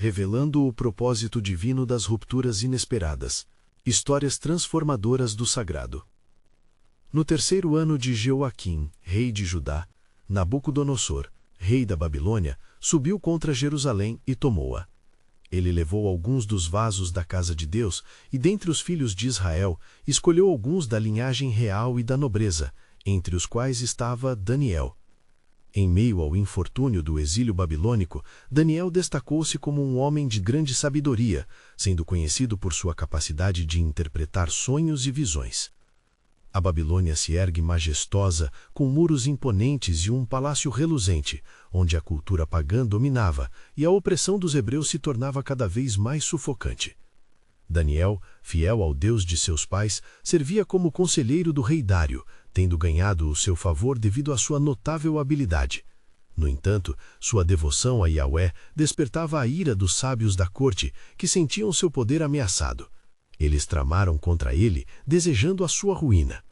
revelando o propósito divino das rupturas inesperadas, histórias transformadoras do sagrado. No terceiro ano de Jeoaquim, rei de Judá, Nabucodonosor, rei da Babilônia, subiu contra Jerusalém e tomou-a. Ele levou alguns dos vasos da casa de Deus e, dentre os filhos de Israel, escolheu alguns da linhagem real e da nobreza, entre os quais estava Daniel. Em meio ao infortúnio do exílio babilônico, Daniel destacou-se como um homem de grande sabedoria, sendo conhecido por sua capacidade de interpretar sonhos e visões. A Babilônia se ergue majestosa, com muros imponentes e um palácio reluzente, onde a cultura pagã dominava e a opressão dos hebreus se tornava cada vez mais sufocante. Daniel, fiel ao Deus de seus pais, servia como conselheiro do rei Dário, tendo ganhado o seu favor devido à sua notável habilidade. No entanto, sua devoção a Yahweh despertava a ira dos sábios da corte, que sentiam seu poder ameaçado. Eles tramaram contra ele, desejando a sua ruína.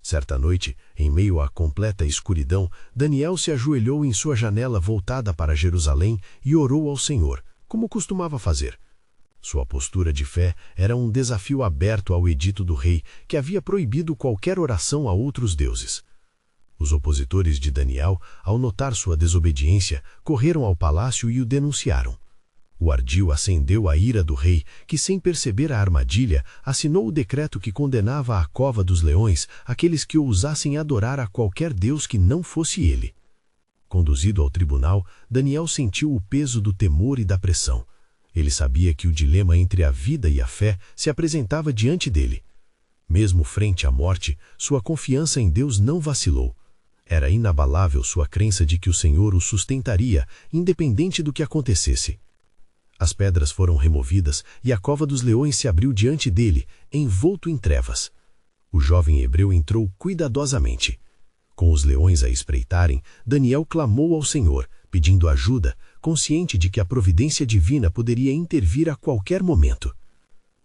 Certa noite, em meio à completa escuridão, Daniel se ajoelhou em sua janela voltada para Jerusalém e orou ao Senhor, como costumava fazer. Sua postura de fé era um desafio aberto ao edito do rei, que havia proibido qualquer oração a outros deuses. Os opositores de Daniel, ao notar sua desobediência, correram ao palácio e o denunciaram. O ardil acendeu a ira do rei, que, sem perceber a armadilha, assinou o decreto que condenava à cova dos leões aqueles que ousassem adorar a qualquer deus que não fosse ele. Conduzido ao tribunal, Daniel sentiu o peso do temor e da pressão. Ele sabia que o dilema entre a vida e a fé se apresentava diante dele. Mesmo frente à morte, sua confiança em Deus não vacilou. Era inabalável sua crença de que o Senhor o sustentaria, independente do que acontecesse. As pedras foram removidas e a cova dos leões se abriu diante dele, envolto em trevas. O jovem hebreu entrou cuidadosamente. Com os leões a espreitarem, Daniel clamou ao Senhor, pedindo ajuda, consciente de que a providência divina poderia intervir a qualquer momento.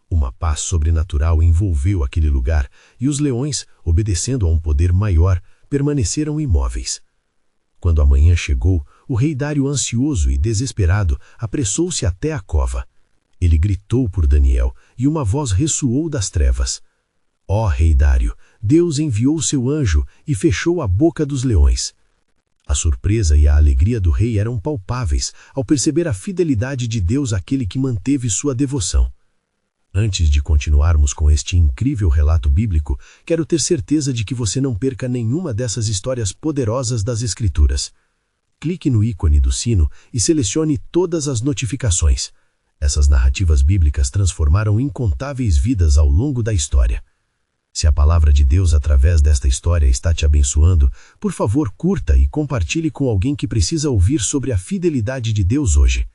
Uma paz sobrenatural envolveu aquele lugar, e os leões, obedecendo a um poder maior, permaneceram imóveis. Quando a manhã chegou, o rei Dário, ansioso e desesperado, apressou-se até a cova. Ele gritou por Daniel, e uma voz ressoou das trevas. Ó rei Dário, Deus enviou seu anjo e fechou a boca dos leões. A surpresa e a alegria do rei eram palpáveis ao perceber a fidelidade de Deus àquele que manteve sua devoção. Antes de continuarmos com este incrível relato bíblico, quero ter certeza de que você não perca nenhuma dessas histórias poderosas das Escrituras. Clique no ícone do sino e selecione todas as notificações. Essas narrativas bíblicas transformaram incontáveis vidas ao longo da história. Se a palavra de Deus através desta história está te abençoando, por favor, curta e compartilhe com alguém que precisa ouvir sobre a fidelidade de Deus hoje.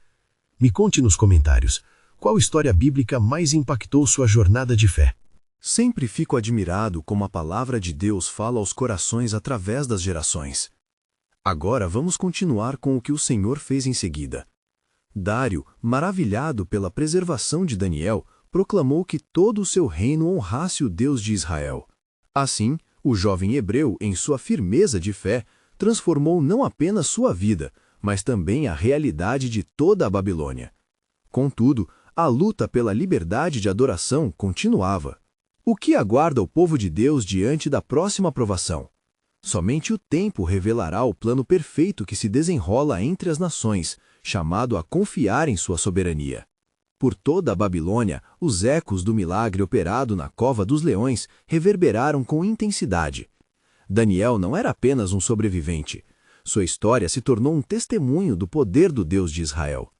Me conte nos comentários, qual história bíblica mais impactou sua jornada de fé? Sempre fico admirado como a palavra de Deus fala aos corações através das gerações. Agora vamos continuar com o que o Senhor fez em seguida. Dário, maravilhado pela preservação de Daniel, proclamou que todo o seu reino honrasse o Deus de Israel. Assim, o jovem hebreu, em sua firmeza de fé, transformou não apenas sua vida, mas também a realidade de toda a Babilônia. Contudo, a luta pela liberdade de adoração continuava. O que aguarda o povo de Deus diante da próxima provação? Somente o tempo revelará o plano perfeito que se desenrola entre as nações, chamado a confiar em sua soberania. Por toda a Babilônia, os ecos do milagre operado na Cova dos Leões reverberaram com intensidade. Daniel não era apenas um sobrevivente. Sua história se tornou um testemunho do poder do Deus de Israel.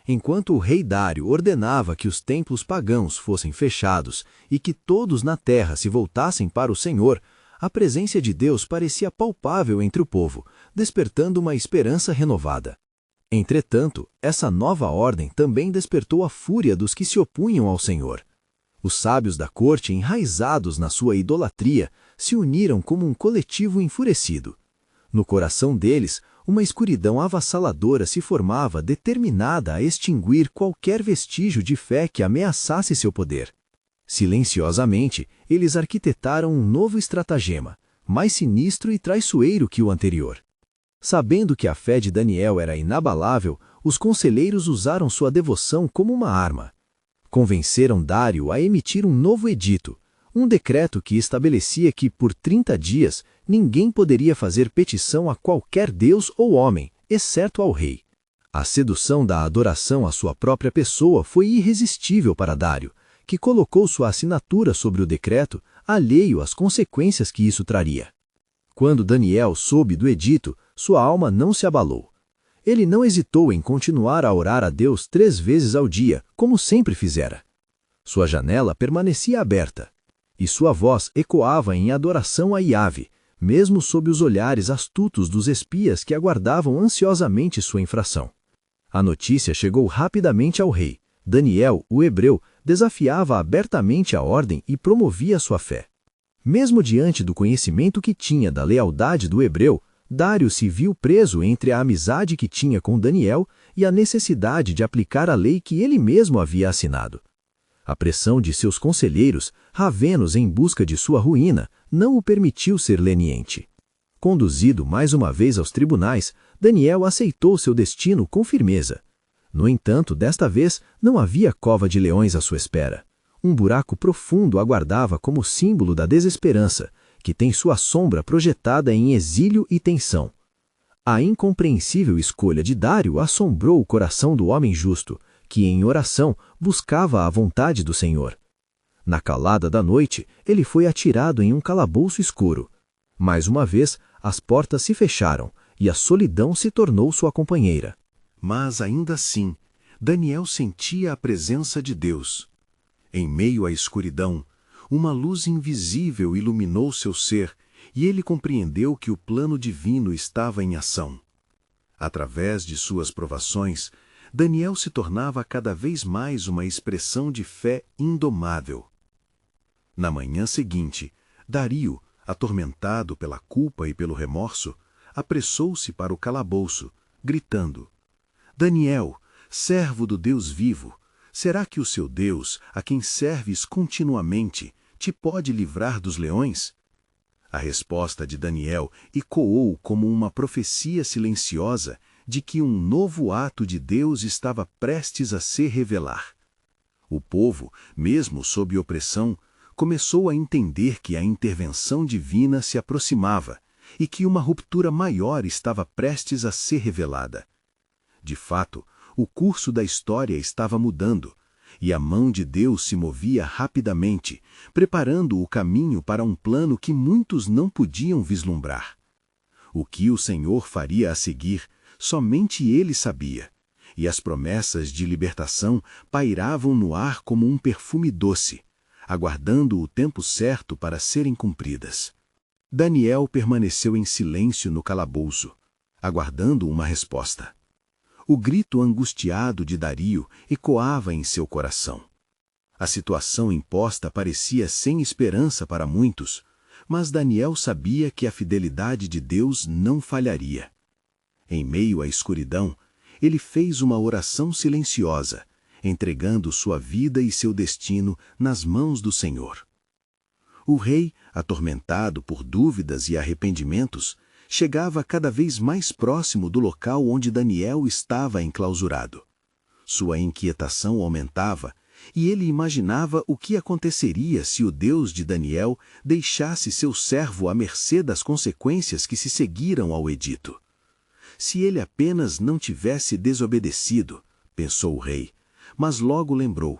Enquanto o rei Dário ordenava que os templos pagãos fossem fechados e que todos na terra se voltassem para o Senhor, a presença de Deus parecia palpável entre o povo, despertando uma esperança renovada. Entretanto, essa nova ordem também despertou a fúria dos que se opunham ao Senhor. Os sábios da corte, enraizados na sua idolatria, se uniram como um coletivo enfurecido. No coração deles, uma escuridão avassaladora se formava, determinada a extinguir qualquer vestígio de fé que ameaçasse seu poder. Silenciosamente, eles arquitetaram um novo estratagema, mais sinistro e traiçoeiro que o anterior. Sabendo que a fé de Daniel era inabalável, os conselheiros usaram sua devoção como uma arma. Convenceram Dário a emitir um novo edito, um decreto que estabelecia que, por 30 dias, ninguém poderia fazer petição a qualquer deus ou homem, exceto ao rei. A sedução da adoração à sua própria pessoa foi irresistível para Dário, que colocou sua assinatura sobre o decreto, alheio às consequências que isso traria. Quando Daniel soube do edito, sua alma não se abalou. Ele não hesitou em continuar a orar a Deus 3 vezes ao dia, como sempre fizera. Sua janela permanecia aberta, e sua voz ecoava em adoração a Iave, mesmo sob os olhares astutos dos espias que aguardavam ansiosamente sua infração. A notícia chegou rapidamente ao rei. Daniel, o hebreu, desafiava abertamente a ordem e promovia sua fé. Mesmo diante do conhecimento que tinha da lealdade do hebreu, Dário se viu preso entre a amizade que tinha com Daniel e a necessidade de aplicar a lei que ele mesmo havia assinado. A pressão de seus conselheiros, ravenos em busca de sua ruína, não o permitiu ser leniente. Conduzido mais uma vez aos tribunais, Daniel aceitou seu destino com firmeza. No entanto, desta vez, não havia cova de leões à sua espera. Um buraco profundo aguardava como símbolo da desesperança, que tem sua sombra projetada em exílio e tensão. A incompreensível escolha de Dário assombrou o coração do homem justo, que em oração buscava a vontade do Senhor. Na calada da noite, ele foi atirado em um calabouço escuro. Mais uma vez, as portas se fecharam e a solidão se tornou sua companheira. Mas ainda assim, Daniel sentia a presença de Deus. Em meio à escuridão, uma luz invisível iluminou seu ser e ele compreendeu que o plano divino estava em ação. Através de suas provações, Daniel se tornava cada vez mais uma expressão de fé indomável. Na manhã seguinte, Dario, atormentado pela culpa e pelo remorso, apressou-se para o calabouço, gritando: Daniel, servo do Deus vivo, será que o seu Deus, a quem serves continuamente, te pode livrar dos leões? A resposta de Daniel ecoou como uma profecia silenciosa de que um novo ato de Deus estava prestes a se revelar. O povo, mesmo sob opressão, começou a entender que a intervenção divina se aproximava e que uma ruptura maior estava prestes a ser revelada. De fato, o curso da história estava mudando, e a mão de Deus se movia rapidamente, preparando o caminho para um plano que muitos não podiam vislumbrar. O que o Senhor faria a seguir, somente Ele sabia, e as promessas de libertação pairavam no ar como um perfume doce, aguardando o tempo certo para serem cumpridas. Daniel permaneceu em silêncio no calabouço, aguardando uma resposta. O grito angustiado de Dario ecoava em seu coração. A situação imposta parecia sem esperança para muitos, mas Daniel sabia que a fidelidade de Deus não falharia. Em meio à escuridão, ele fez uma oração silenciosa, entregando sua vida e seu destino nas mãos do Senhor. O rei, atormentado por dúvidas e arrependimentos, chegava cada vez mais próximo do local onde Daniel estava enclausurado. Sua inquietação aumentava, e ele imaginava o que aconteceria se o Deus de Daniel deixasse seu servo à mercê das consequências que se seguiram ao edito. Se ele apenas não tivesse desobedecido, pensou o rei, mas logo lembrou.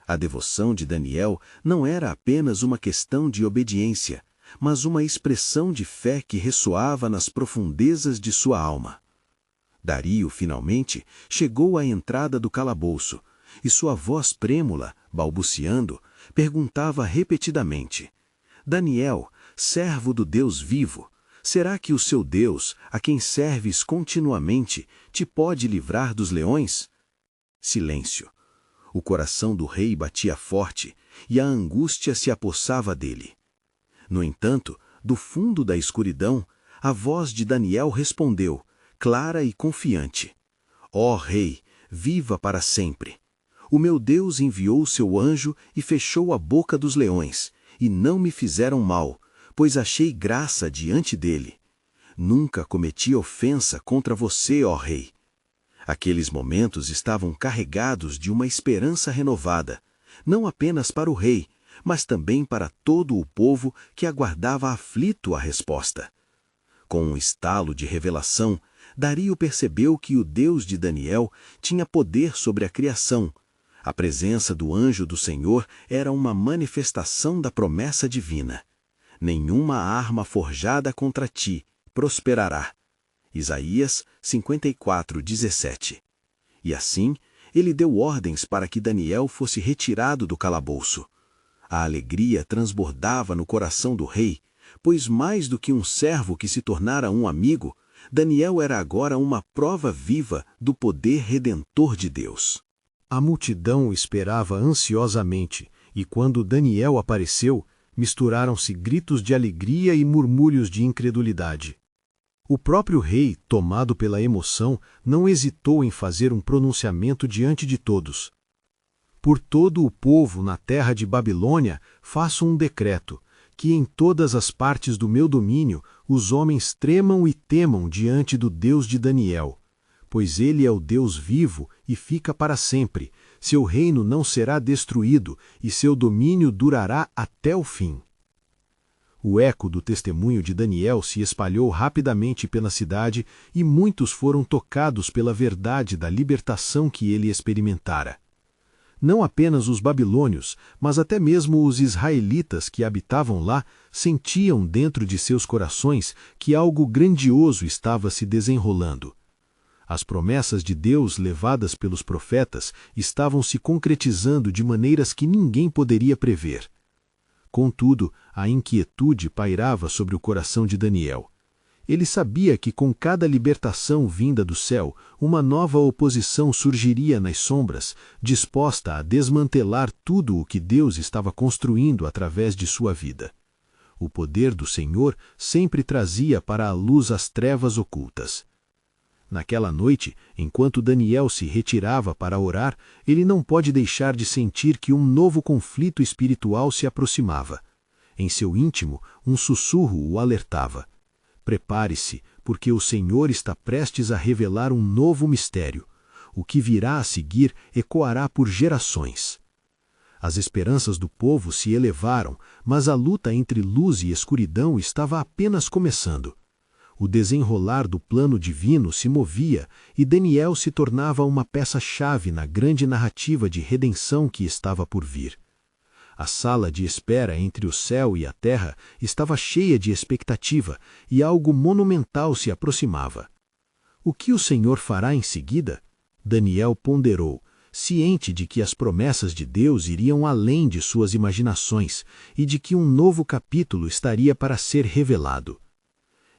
A devoção de Daniel não era apenas uma questão de obediência, mas uma expressão de fé que ressoava nas profundezas de sua alma. Dario, finalmente, chegou à entrada do calabouço, e sua voz trêmula, balbuciando, perguntava repetidamente: Daniel, servo do Deus vivo, será que o seu Deus, a quem serves continuamente, te pode livrar dos leões? Silêncio. O coração do rei batia forte, e a angústia se apossava dele. No entanto, do fundo da escuridão, a voz de Daniel respondeu, clara e confiante: Ó rei, viva para sempre! O meu Deus enviou seu anjo e fechou a boca dos leões, e não me fizeram mal, pois achei graça diante dele. Nunca cometi ofensa contra você, ó rei. Aqueles momentos estavam carregados de uma esperança renovada, não apenas para o rei, mas também para todo o povo que aguardava aflito a resposta. Com um estalo de revelação, Dario percebeu que o Deus de Daniel tinha poder sobre a criação. A presença do anjo do Senhor era uma manifestação da promessa divina. Nenhuma arma forjada contra ti prosperará. Isaías 54:17. E assim, ele deu ordens para que Daniel fosse retirado do calabouço. A alegria transbordava no coração do rei, pois mais do que um servo que se tornara um amigo, Daniel era agora uma prova viva do poder redentor de Deus. A multidão esperava ansiosamente, e quando Daniel apareceu, misturaram-se gritos de alegria e murmúrios de incredulidade. O próprio rei, tomado pela emoção, não hesitou em fazer um pronunciamento diante de todos. Por todo o povo na terra de Babilônia faço um decreto, que em todas as partes do meu domínio os homens tremam e temam diante do Deus de Daniel, pois ele é o Deus vivo e fica para sempre, seu reino não será destruído e seu domínio durará até o fim. O eco do testemunho de Daniel se espalhou rapidamente pela cidade e muitos foram tocados pela verdade da libertação que ele experimentara. Não apenas os babilônios, mas até mesmo os israelitas que habitavam lá sentiam dentro de seus corações que algo grandioso estava se desenrolando. As promessas de Deus levadas pelos profetas estavam se concretizando de maneiras que ninguém poderia prever. Contudo, a inquietude pairava sobre o coração de Daniel. Ele sabia que com cada libertação vinda do céu, uma nova oposição surgiria nas sombras, disposta a desmantelar tudo o que Deus estava construindo através de sua vida. O poder do Senhor sempre trazia para a luz as trevas ocultas. Naquela noite, enquanto Daniel se retirava para orar, ele não pode deixar de sentir que um novo conflito espiritual se aproximava. Em seu íntimo, um sussurro o alertava. Prepare-se, porque o Senhor está prestes a revelar um novo mistério. O que virá a seguir ecoará por gerações. As esperanças do povo se elevaram, mas a luta entre luz e escuridão estava apenas começando. O desenrolar do plano divino se movia e Daniel se tornava uma peça-chave na grande narrativa de redenção que estava por vir. A sala de espera entre o céu e a terra estava cheia de expectativa e algo monumental se aproximava. O que o Senhor fará em seguida? Daniel ponderou, ciente de que as promessas de Deus iriam além de suas imaginações e de que um novo capítulo estaria para ser revelado.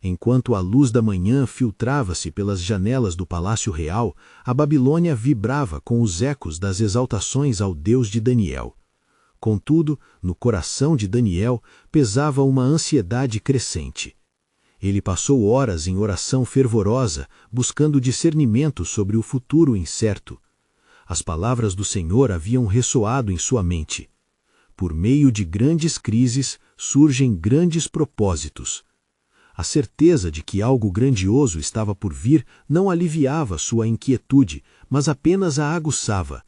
Enquanto a luz da manhã filtrava-se pelas janelas do Palácio Real, a Babilônia vibrava com os ecos das exaltações ao Deus de Daniel. Contudo, no coração de Daniel pesava uma ansiedade crescente. Ele passou horas em oração fervorosa, buscando discernimento sobre o futuro incerto. As palavras do Senhor haviam ressoado em sua mente. Por meio de grandes crises surgem grandes propósitos. A certeza de que algo grandioso estava por vir não aliviava sua inquietude, mas apenas a aguçava.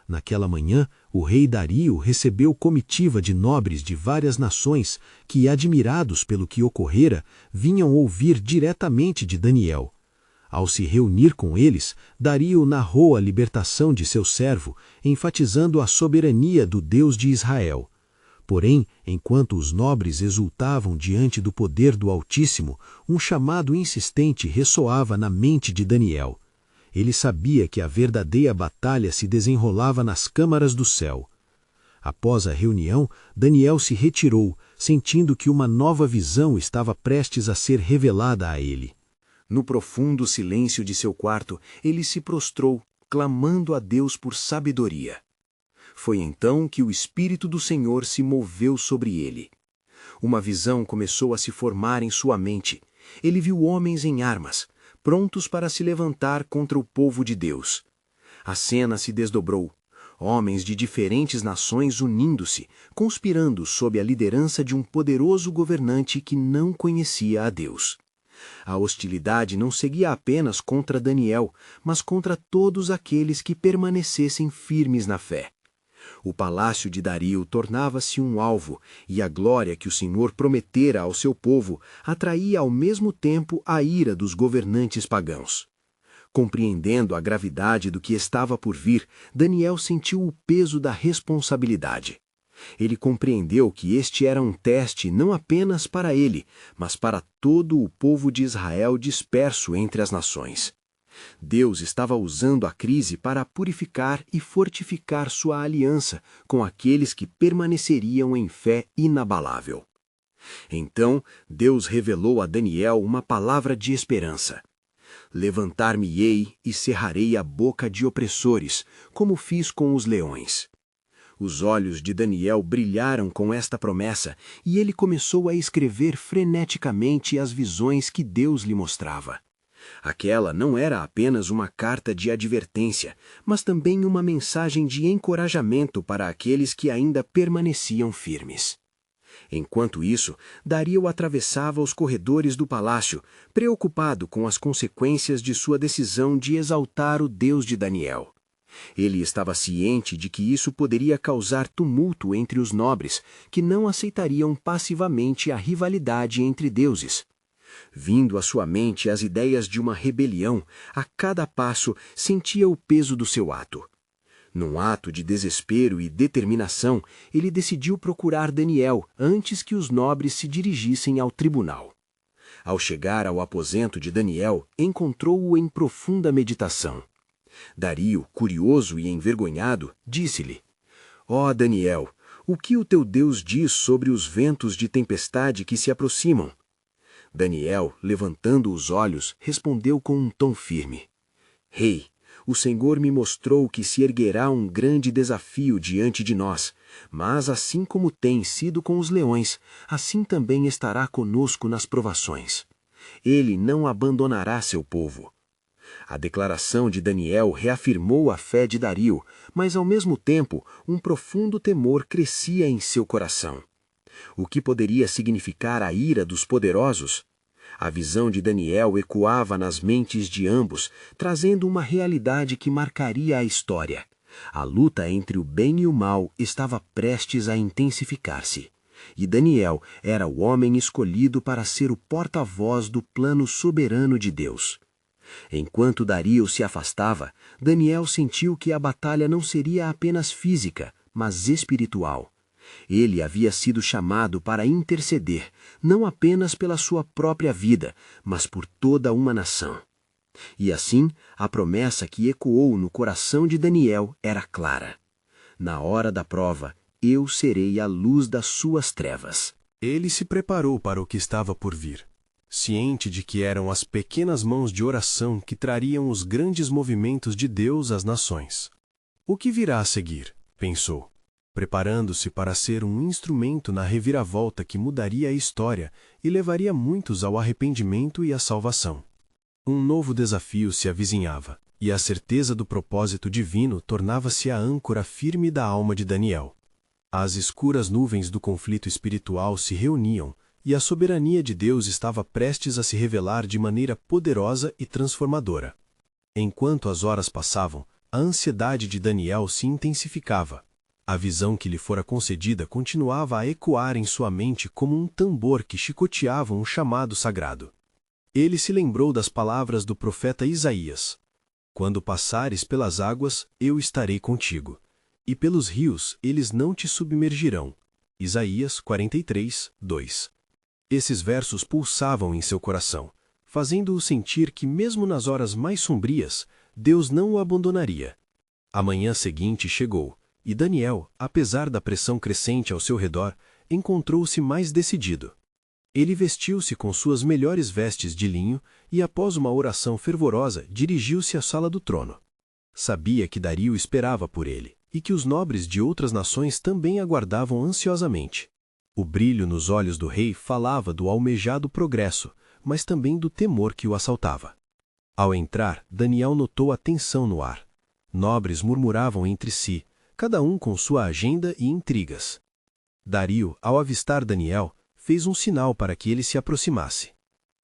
Naquela manhã, o rei Dario recebeu comitiva de nobres de várias nações que, admirados pelo que ocorrera, vinham ouvir diretamente de Daniel. Ao se reunir com eles, Dario narrou a libertação de seu servo, enfatizando a soberania do Deus de Israel. Porém, enquanto os nobres exultavam diante do poder do Altíssimo, um chamado insistente ressoava na mente de Daniel. Ele sabia que a verdadeira batalha se desenrolava nas câmaras do céu. Após a reunião, Daniel se retirou, sentindo que uma nova visão estava prestes a ser revelada a ele. No profundo silêncio de seu quarto, ele se prostrou, clamando a Deus por sabedoria. Foi então que o Espírito do Senhor se moveu sobre ele. Uma visão começou a se formar em sua mente. Ele viu homens em armas, prontos para se levantar contra o povo de Deus. A cena se desdobrou. Homens de diferentes nações unindo-se, conspirando sob a liderança de um poderoso governante que não conhecia a Deus. A hostilidade não seguia apenas contra Daniel, mas contra todos aqueles que permanecessem firmes na fé. O palácio de Dario tornava-se um alvo, e a glória que o Senhor prometera ao seu povo atraía ao mesmo tempo a ira dos governantes pagãos. Compreendendo a gravidade do que estava por vir, Daniel sentiu o peso da responsabilidade. Ele compreendeu que este era um teste não apenas para ele, mas para todo o povo de Israel disperso entre as nações. Deus estava usando a crise para purificar e fortificar sua aliança com aqueles que permaneceriam em fé inabalável. Então, Deus revelou a Daniel uma palavra de esperança. Levantar-me-ei e cerrarei a boca de opressores, como fiz com os leões. Os olhos de Daniel brilharam com esta promessa e ele começou a escrever freneticamente as visões que Deus lhe mostrava. Aquela não era apenas uma carta de advertência, mas também uma mensagem de encorajamento para aqueles que ainda permaneciam firmes. Enquanto isso, Dario atravessava os corredores do palácio, preocupado com as consequências de sua decisão de exaltar o Deus de Daniel. Ele estava ciente de que isso poderia causar tumulto entre os nobres, que não aceitariam passivamente a rivalidade entre deuses. Vindo à sua mente as ideias de uma rebelião, a cada passo sentia o peso do seu ato. Num ato de desespero e determinação, ele decidiu procurar Daniel antes que os nobres se dirigissem ao tribunal. Ao chegar ao aposento de Daniel, encontrou-o em profunda meditação. Dario, curioso e envergonhado, disse-lhe: Ó Daniel, o que o teu Deus diz sobre os ventos de tempestade que se aproximam? Daniel, levantando os olhos, respondeu com um tom firme: Rei, o Senhor me mostrou que se erguerá um grande desafio diante de nós, mas assim como tem sido com os leões, assim também estará conosco nas provações. Ele não abandonará seu povo. A declaração de Daniel reafirmou a fé de Dario, mas ao mesmo tempo um profundo temor crescia em seu coração. O que poderia significar a ira dos poderosos? A visão de Daniel ecoava nas mentes de ambos, trazendo uma realidade que marcaria a história. A luta entre o bem e o mal estava prestes a intensificar-se. E Daniel era o homem escolhido para ser o porta-voz do plano soberano de Deus. Enquanto Dario se afastava, Daniel sentiu que a batalha não seria apenas física, mas espiritual. Ele havia sido chamado para interceder, não apenas pela sua própria vida, mas por toda uma nação. E assim, a promessa que ecoou no coração de Daniel era clara: na hora da prova, eu serei a luz das suas trevas. Ele se preparou para o que estava por vir, ciente de que eram as pequenas mãos de oração que trariam os grandes movimentos de Deus às nações. O que virá a seguir? Pensou, preparando-se para ser um instrumento na reviravolta que mudaria a história e levaria muitos ao arrependimento e à salvação. Um novo desafio se avizinhava, e a certeza do propósito divino tornava-se a âncora firme da alma de Daniel. As escuras nuvens do conflito espiritual se reuniam, e a soberania de Deus estava prestes a se revelar de maneira poderosa e transformadora. Enquanto as horas passavam, a ansiedade de Daniel se intensificava. A visão que lhe fora concedida continuava a ecoar em sua mente como um tambor que chicoteava um chamado sagrado. Ele se lembrou das palavras do profeta Isaías: Quando passares pelas águas, eu estarei contigo, e pelos rios eles não te submergirão. Isaías 43, 2. Esses versos pulsavam em seu coração, fazendo-o sentir que mesmo nas horas mais sombrias, Deus não o abandonaria. A manhã seguinte chegou, e Daniel, apesar da pressão crescente ao seu redor, encontrou-se mais decidido. Ele vestiu-se com suas melhores vestes de linho e, após uma oração fervorosa, dirigiu-se à sala do trono. Sabia que Dario esperava por ele, e que os nobres de outras nações também aguardavam ansiosamente. O brilho nos olhos do rei falava do almejado progresso, mas também do temor que o assaltava. Ao entrar, Daniel notou a tensão no ar. Nobres murmuravam entre si, cada um com sua agenda e intrigas. Dario, ao avistar Daniel, fez um sinal para que ele se aproximasse.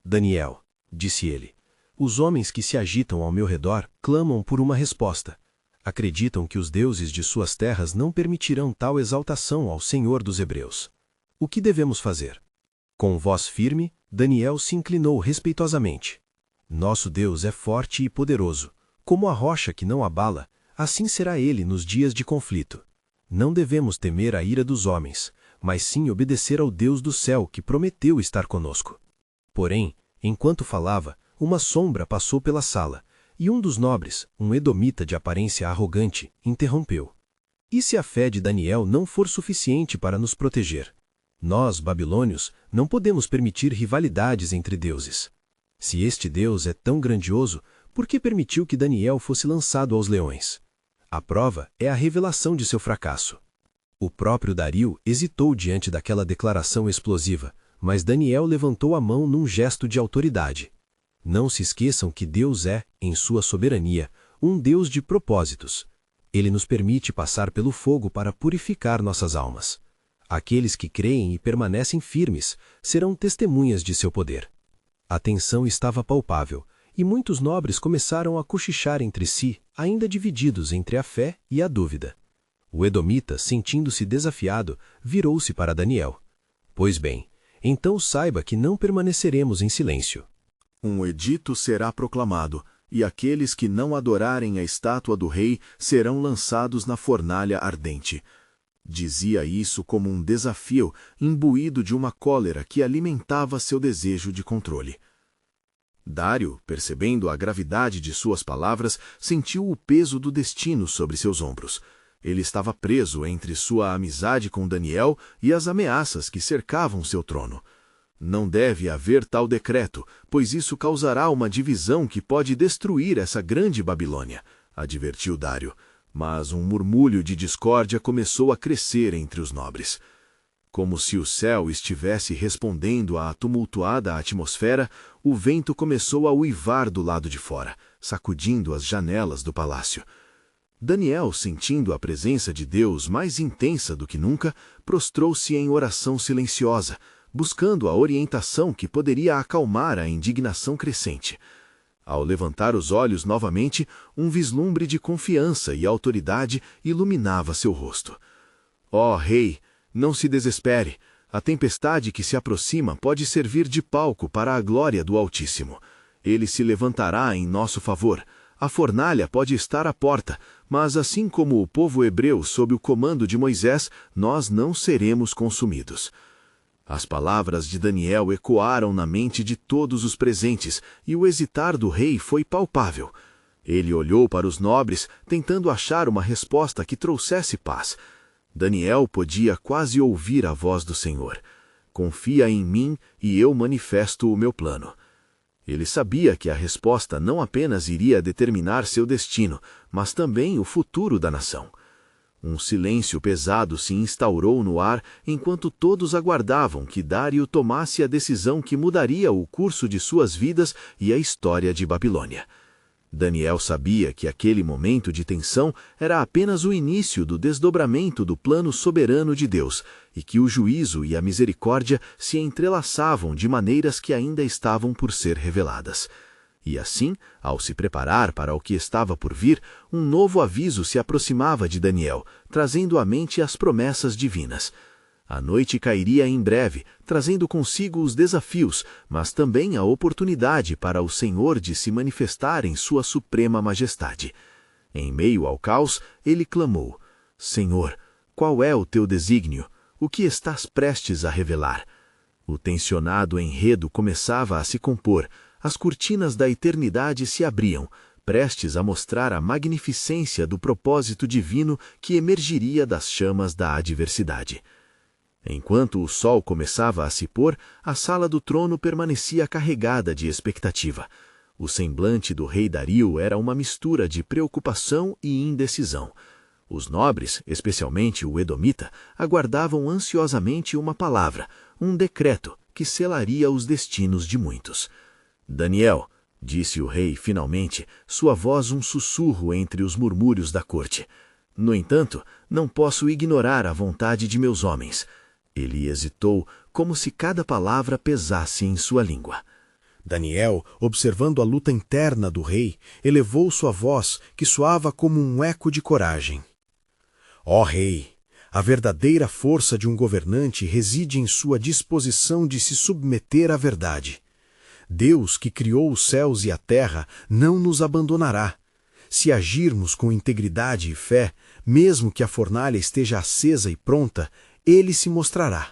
Daniel, disse ele. Os homens que se agitam ao meu redor clamam por uma resposta. Acreditam que os deuses de suas terras não permitirão tal exaltação ao Senhor dos Hebreus. O que devemos fazer? Com voz firme, Daniel se inclinou respeitosamente. Nosso Deus é forte e poderoso. Como a rocha que não abala, assim será ele nos dias de conflito. Não devemos temer a ira dos homens, mas sim obedecer ao Deus do céu que prometeu estar conosco. Porém, enquanto falava, uma sombra passou pela sala, e um dos nobres, um edomita de aparência arrogante, interrompeu. E se a fé de Daniel não for suficiente para nos proteger? Nós, babilônios, não podemos permitir rivalidades entre deuses. Se este Deus é tão grandioso, por que permitiu que Daniel fosse lançado aos leões? A prova é a revelação de seu fracasso. O próprio Dario hesitou diante daquela declaração explosiva, mas Daniel levantou a mão num gesto de autoridade. Não se esqueçam que Deus é, em sua soberania, um Deus de propósitos. Ele nos permite passar pelo fogo para purificar nossas almas. Aqueles que creem e permanecem firmes serão testemunhas de seu poder. A tensão estava palpável, e muitos nobres começaram a cochichar entre si, ainda divididos entre a fé e a dúvida. O edomita, sentindo-se desafiado, virou-se para Daniel. Pois bem, então saiba que não permaneceremos em silêncio. Um edito será proclamado, e aqueles que não adorarem a estátua do rei serão lançados na fornalha ardente. Dizia isso como um desafio, imbuído de uma cólera que alimentava seu desejo de controle. Dário, percebendo a gravidade de suas palavras, sentiu o peso do destino sobre seus ombros. Ele estava preso entre sua amizade com Daniel e as ameaças que cercavam seu trono. Não deve haver tal decreto, pois isso causará uma divisão que pode destruir essa grande Babilônia, advertiu Dário. Mas um murmúrio de discórdia começou a crescer entre os nobres. Como se o céu estivesse respondendo à tumultuada atmosfera, o vento começou a uivar do lado de fora, sacudindo as janelas do palácio. Daniel, sentindo a presença de Deus mais intensa do que nunca, prostrou-se em oração silenciosa, buscando a orientação que poderia acalmar a indignação crescente. Ao levantar os olhos novamente, um vislumbre de confiança e autoridade iluminava seu rosto. Ó rei, não se desespere. A tempestade que se aproxima pode servir de palco para a glória do Altíssimo. Ele se levantará em nosso favor. A fornalha pode estar à porta, mas assim como o povo hebreu sob o comando de Moisés, nós não seremos consumidos. As palavras de Daniel ecoaram na mente de todos os presentes, e o hesitar do rei foi palpável. Ele olhou para os nobres, tentando achar uma resposta que trouxesse paz. Daniel podia quase ouvir a voz do Senhor. Confia em mim e eu manifesto o meu plano. Ele sabia que a resposta não apenas iria determinar seu destino, mas também o futuro da nação. Um silêncio pesado se instaurou no ar enquanto todos aguardavam que Dário tomasse a decisão que mudaria o curso de suas vidas e a história de Babilônia. Daniel sabia que aquele momento de tensão era apenas o início do desdobramento do plano soberano de Deus e que o juízo e a misericórdia se entrelaçavam de maneiras que ainda estavam por ser reveladas. E assim, ao se preparar para o que estava por vir, um novo aviso se aproximava de Daniel, trazendo à mente as promessas divinas. A noite cairia em breve, trazendo consigo os desafios, mas também a oportunidade para o Senhor de se manifestar em sua suprema majestade. Em meio ao caos, ele clamou: Senhor, qual é o teu desígnio? O que estás prestes a revelar? O tensionado enredo começava a se compor. As cortinas da eternidade se abriam, prestes a mostrar a magnificência do propósito divino que emergiria das chamas da adversidade. Enquanto o sol começava a se pôr, a sala do trono permanecia carregada de expectativa. O semblante do rei Dario era uma mistura de preocupação e indecisão. Os nobres, especialmente o edomita, aguardavam ansiosamente uma palavra, um decreto que selaria os destinos de muitos. Daniel, disse o rei finalmente, sua voz um sussurro entre os murmúrios da corte. No entanto, não posso ignorar a vontade de meus homens. Ele hesitou, como se cada palavra pesasse em sua língua. Daniel, observando a luta interna do rei, elevou sua voz, que soava como um eco de coragem. Ó rei, a verdadeira força de um governante reside em sua disposição de se submeter à verdade. Deus, que criou os céus e a terra, não nos abandonará. Se agirmos com integridade e fé, mesmo que a fornalha esteja acesa e pronta, ele se mostrará.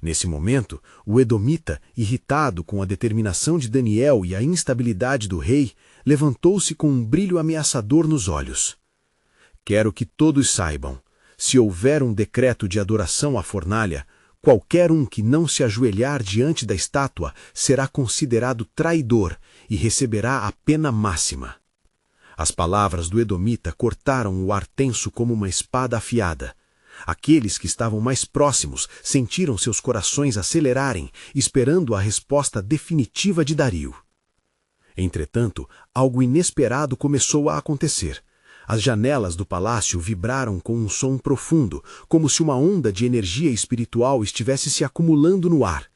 Nesse momento, o edomita, irritado com a determinação de Daniel e a instabilidade do rei, levantou-se com um brilho ameaçador nos olhos. Quero que todos saibam, se houver um decreto de adoração à fornalha, qualquer um que não se ajoelhar diante da estátua será considerado traidor e receberá a pena máxima. As palavras do edomita cortaram o ar tenso como uma espada afiada. Aqueles que estavam mais próximos sentiram seus corações acelerarem, esperando a resposta definitiva de Dario. Entretanto, algo inesperado começou a acontecer. As janelas do palácio vibraram com um som profundo, como se uma onda de energia espiritual estivesse se acumulando no ar.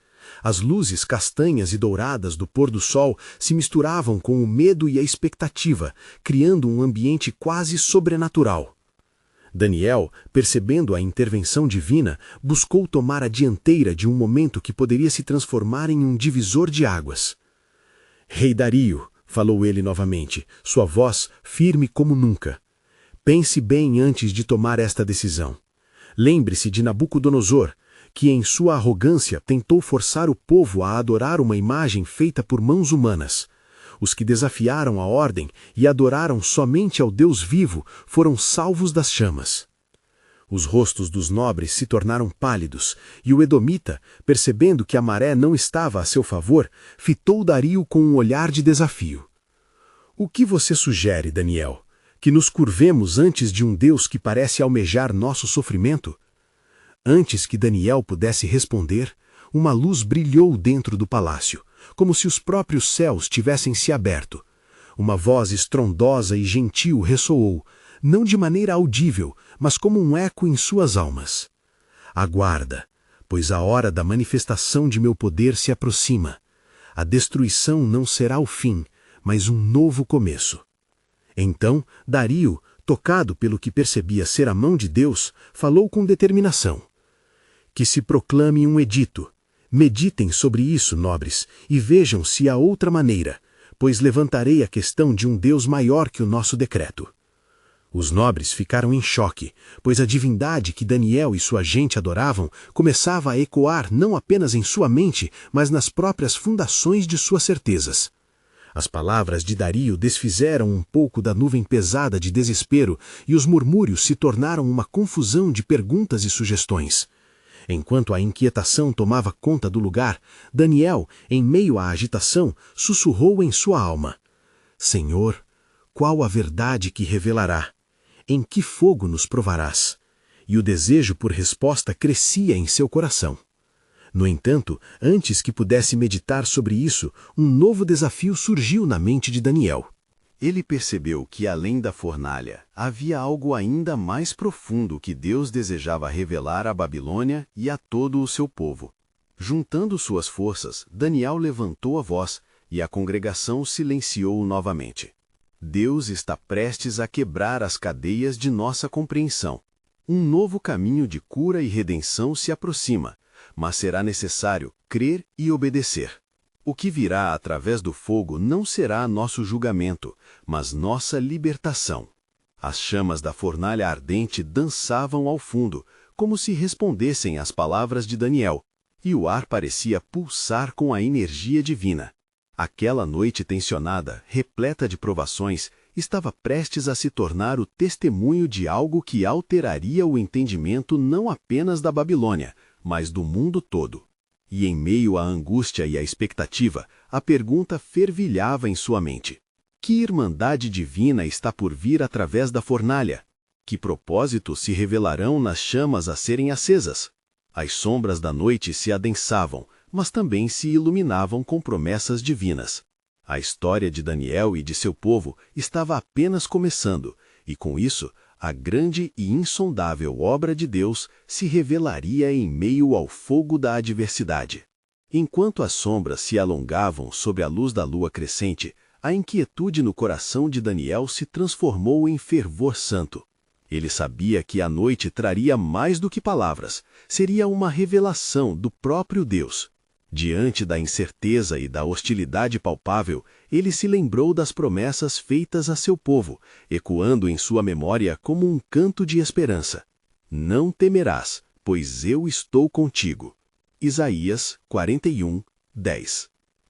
As luzes castanhas e douradas do pôr do sol se misturavam com o medo e a expectativa, criando um ambiente quase sobrenatural. Daniel, percebendo a intervenção divina, buscou tomar a dianteira de um momento que poderia se transformar em um divisor de águas. Rei Dario, falou ele novamente, sua voz firme como nunca. Pense bem antes de tomar esta decisão. Lembre-se de Nabucodonosor, que em sua arrogância tentou forçar o povo a adorar uma imagem feita por mãos humanas. Os que desafiaram a ordem e adoraram somente ao Deus vivo foram salvos das chamas. Os rostos dos nobres se tornaram pálidos, e o edomita, percebendo que a maré não estava a seu favor, fitou Dario com um olhar de desafio. O que você sugere, Daniel? Que nos curvemos antes de um Deus que parece almejar nosso sofrimento? Antes que Daniel pudesse responder, uma luz brilhou dentro do palácio, como se os próprios céus tivessem se aberto. Uma voz estrondosa e gentil ressoou, não de maneira audível, mas como um eco em suas almas. Aguarda, pois a hora da manifestação de meu poder se aproxima. A destruição não será o fim, mas um novo começo. Então, Dario, tocado pelo que percebia ser a mão de Deus, falou com determinação. Que se proclame um edito. Meditem sobre isso, nobres, e vejam se há outra maneira, pois levantarei a questão de um Deus maior que o nosso decreto. Os nobres ficaram em choque, pois a divindade que Daniel e sua gente adoravam começava a ecoar não apenas em sua mente, mas nas próprias fundações de suas certezas. As palavras de Dario desfizeram um pouco da nuvem pesada de desespero e os murmúrios se tornaram uma confusão de perguntas e sugestões. Enquanto a inquietação tomava conta do lugar, Daniel, em meio à agitação, sussurrou em sua alma: Senhor, qual a verdade que revelará? Em que fogo nos provarás? E o desejo por resposta crescia em seu coração. No entanto, antes que pudesse meditar sobre isso, um novo desafio surgiu na mente de Daniel. Ele percebeu que, além da fornalha, havia algo ainda mais profundo que Deus desejava revelar à Babilônia e a todo o seu povo. Juntando suas forças, Daniel levantou a voz e a congregação silenciou novamente. Deus está prestes a quebrar as cadeias de nossa compreensão. Um novo caminho de cura e redenção se aproxima, mas será necessário crer e obedecer. O que virá através do fogo não será nosso julgamento, mas nossa libertação. As chamas da fornalha ardente dançavam ao fundo, como se respondessem às palavras de Daniel, e o ar parecia pulsar com a energia divina. Aquela noite tensionada, repleta de provações, estava prestes a se tornar o testemunho de algo que alteraria o entendimento não apenas da Babilônia, mas do mundo todo. E em meio à angústia e à expectativa, a pergunta fervilhava em sua mente. Que irmandade divina está por vir através da fornalha? Que propósitos se revelarão nas chamas a serem acesas? As sombras da noite se adensavam, mas também se iluminavam com promessas divinas. A história de Daniel e de seu povo estava apenas começando, e com isso, a grande e insondável obra de Deus se revelaria em meio ao fogo da adversidade. Enquanto as sombras se alongavam sob a luz da lua crescente, a inquietude no coração de Daniel se transformou em fervor santo. Ele sabia que a noite traria mais do que palavras, seria uma revelação do próprio Deus. Diante da incerteza e da hostilidade palpável, ele se lembrou das promessas feitas a seu povo, ecoando em sua memória como um canto de esperança. Não temerás, pois eu estou contigo. Isaías 41, 10.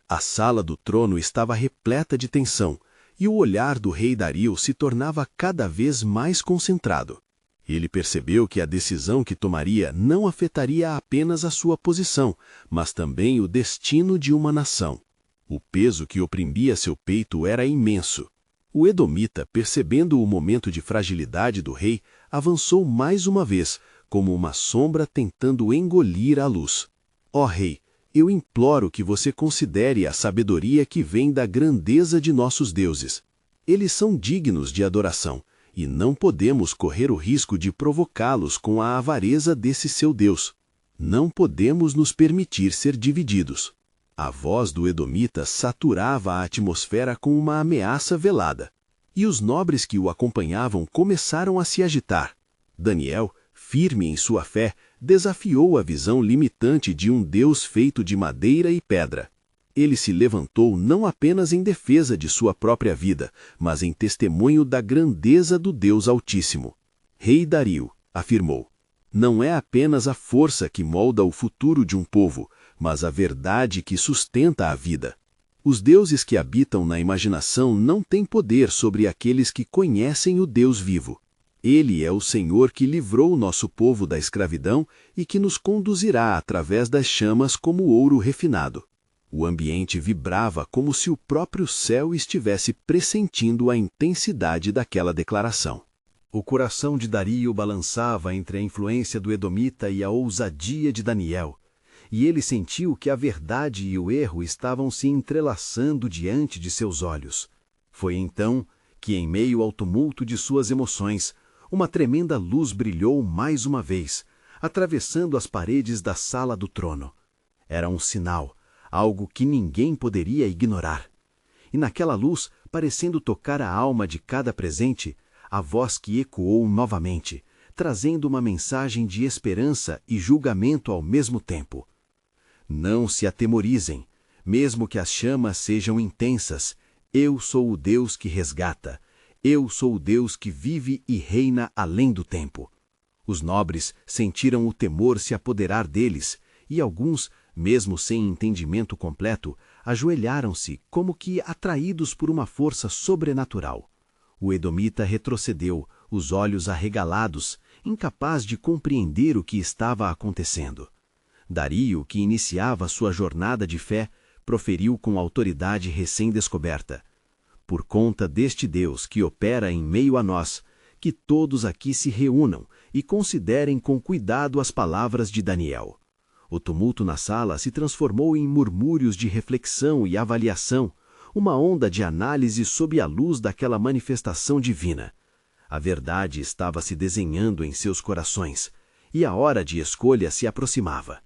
A sala do trono estava repleta de tensão, e o olhar do rei Dario se tornava cada vez mais concentrado. Ele percebeu que a decisão que tomaria não afetaria apenas a sua posição, mas também o destino de uma nação. O peso que oprimia seu peito era imenso. O edomita, percebendo o momento de fragilidade do rei, avançou mais uma vez, como uma sombra tentando engolir a luz. Ó rei, eu imploro que você considere a sabedoria que vem da grandeza de nossos deuses. Eles são dignos de adoração, e não podemos correr o risco de provocá-los com a avareza desse seu Deus. Não podemos nos permitir ser divididos. A voz do edomita saturava a atmosfera com uma ameaça velada. E os nobres que o acompanhavam começaram a se agitar. Daniel, firme em sua fé, desafiou a visão limitante de um Deus feito de madeira e pedra. Ele se levantou não apenas em defesa de sua própria vida, mas em testemunho da grandeza do Deus Altíssimo. Rei Dario, afirmou, não é apenas a força que molda o futuro de um povo, mas a verdade que sustenta a vida. Os deuses que habitam na imaginação não têm poder sobre aqueles que conhecem o Deus vivo. Ele é o Senhor que livrou nosso povo da escravidão e que nos conduzirá através das chamas como ouro refinado. O ambiente vibrava como se o próprio céu estivesse pressentindo a intensidade daquela declaração. O coração de Dario balançava entre a influência do edomita e a ousadia de Daniel, e ele sentiu que a verdade e o erro estavam se entrelaçando diante de seus olhos. Foi então que, em meio ao tumulto de suas emoções, uma tremenda luz brilhou mais uma vez, atravessando as paredes da sala do trono. Era um sinal, algo que ninguém poderia ignorar. E naquela luz, parecendo tocar a alma de cada presente, a voz que ecoou novamente, trazendo uma mensagem de esperança e julgamento ao mesmo tempo. Não se atemorizem, mesmo que as chamas sejam intensas, eu sou o Deus que resgata. Eu sou o Deus que vive e reina além do tempo. Os nobres sentiram o temor se apoderar deles, e alguns, mesmo sem entendimento completo, ajoelharam-se como que atraídos por uma força sobrenatural. O edomita retrocedeu, os olhos arregalados, incapaz de compreender o que estava acontecendo. Dario, que iniciava sua jornada de fé, proferiu com autoridade recém-descoberta: por conta deste Deus que opera em meio a nós, que todos aqui se reúnam e considerem com cuidado as palavras de Daniel. O tumulto na sala se transformou em murmúrios de reflexão e avaliação, uma onda de análise sob a luz daquela manifestação divina. A verdade estava se desenhando em seus corações, e a hora de escolha se aproximava.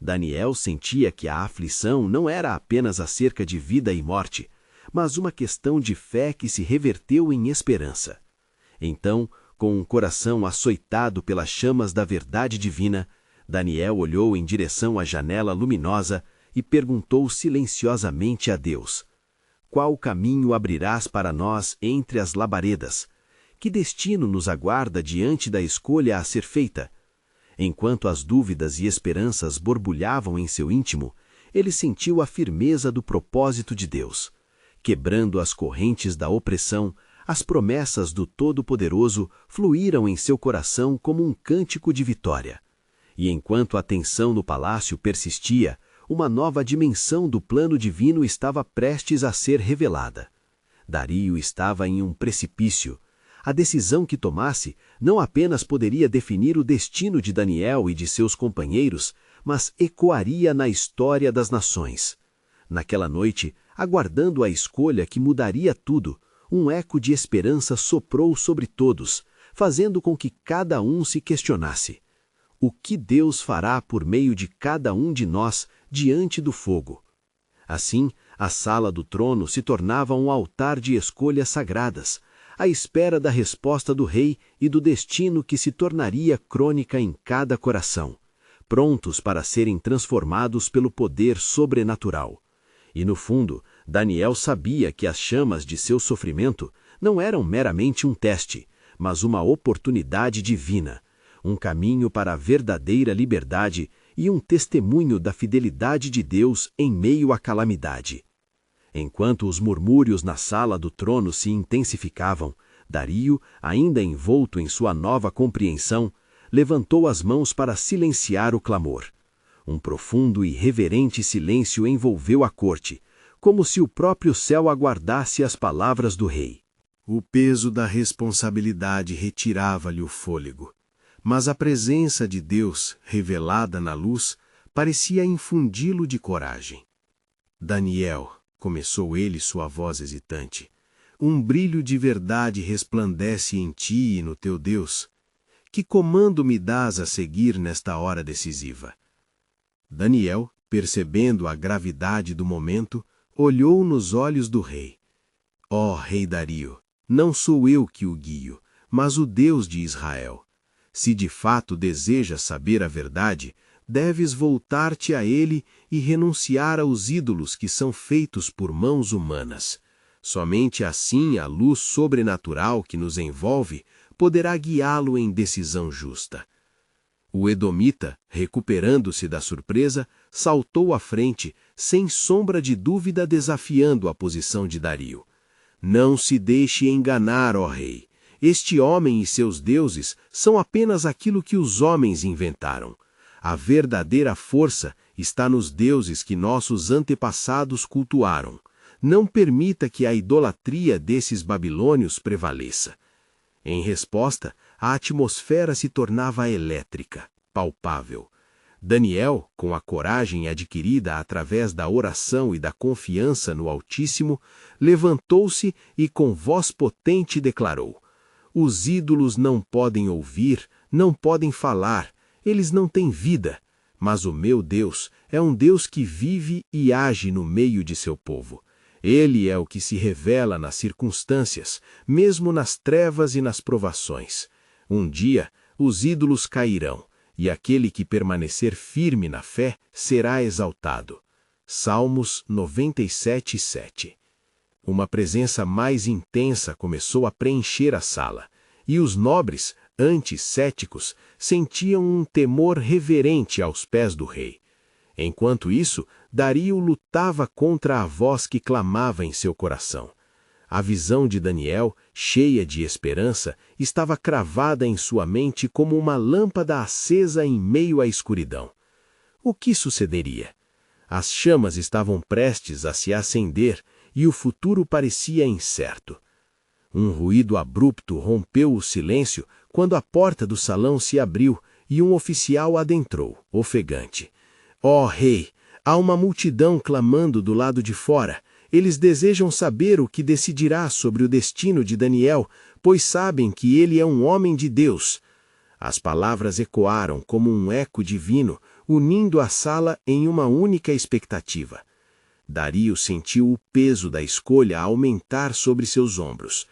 Daniel sentia que a aflição não era apenas acerca de vida e morte, mas uma questão de fé que se reverteu em esperança. Então, com um coração açoitado pelas chamas da verdade divina, Daniel olhou em direção à janela luminosa e perguntou silenciosamente a Deus: qual caminho abrirás para nós entre as labaredas? Que destino nos aguarda diante da escolha a ser feita? Enquanto as dúvidas e esperanças borbulhavam em seu íntimo, ele sentiu a firmeza do propósito de Deus. Quebrando as correntes da opressão, as promessas do Todo-Poderoso fluíram em seu coração como um cântico de vitória. E enquanto a tensão no palácio persistia, uma nova dimensão do plano divino estava prestes a ser revelada. Dario estava em um precipício. A decisão que tomasse não apenas poderia definir o destino de Daniel e de seus companheiros, mas ecoaria na história das nações. Naquela noite, aguardando a escolha que mudaria tudo, um eco de esperança soprou sobre todos, fazendo com que cada um se questionasse: o que Deus fará por meio de cada um de nós diante do fogo. Assim, a sala do trono se tornava um altar de escolhas sagradas, à espera da resposta do rei e do destino que se tornaria crônica em cada coração, prontos para serem transformados pelo poder sobrenatural. E no fundo, Daniel sabia que as chamas de seu sofrimento não eram meramente um teste, mas uma oportunidade divina, um caminho para a verdadeira liberdade e um testemunho da fidelidade de Deus em meio à calamidade. Enquanto os murmúrios na sala do trono se intensificavam, Dario, ainda envolto em sua nova compreensão, levantou as mãos para silenciar o clamor. Um profundo e reverente silêncio envolveu a corte, como se o próprio céu aguardasse as palavras do rei. O peso da responsabilidade retirava-lhe o fôlego, mas a presença de Deus, revelada na luz, parecia infundi-lo de coragem. Daniel, começou ele sua voz hesitante, um brilho de verdade resplandece em ti e no teu Deus. Que comando me dás a seguir nesta hora decisiva? Daniel, percebendo a gravidade do momento, olhou nos olhos do rei. Ó rei Dario, não sou eu que o guio, mas o Deus de Israel. Se de fato desejas saber a verdade, deves voltar-te a ele e renunciar aos ídolos que são feitos por mãos humanas. Somente assim a luz sobrenatural que nos envolve poderá guiá-lo em decisão justa. O edomita, recuperando-se da surpresa, saltou à frente, sem sombra de dúvida desafiando a posição de Dario. Não se deixe enganar, ó rei. Este homem e seus deuses são apenas aquilo que os homens inventaram. A verdadeira força está nos deuses que nossos antepassados cultuaram. Não permita que a idolatria desses babilônios prevaleça. Em resposta, a atmosfera se tornava elétrica, palpável. Daniel, com a coragem adquirida através da oração e da confiança no Altíssimo, levantou-se e com voz potente declarou: Os ídolos não podem ouvir, não podem falar, eles não têm vida, mas o meu Deus é um Deus que vive e age no meio de seu povo. Ele é o que se revela nas circunstâncias, mesmo nas trevas e nas provações. Um dia, os ídolos cairão, e aquele que permanecer firme na fé será exaltado. Salmos 97:7. Uma presença mais intensa começou a preencher a sala, e os nobres, antes céticos, sentiam um temor reverente aos pés do rei. Enquanto isso, Dario lutava contra a voz que clamava em seu coração. A visão de Daniel, cheia de esperança, estava cravada em sua mente como uma lâmpada acesa em meio à escuridão. O que sucederia? As chamas estavam prestes a se acender e o futuro parecia incerto. Um ruído abrupto rompeu o silêncio quando a porta do salão se abriu e um oficial adentrou, ofegante. Ó rei, há uma multidão clamando do lado de fora. Eles desejam saber o que decidirá sobre o destino de Daniel, pois sabem que ele é um homem de Deus. As palavras ecoaram como um eco divino, unindo a sala em uma única expectativa. Dario sentiu o peso da escolha aumentar sobre seus ombros.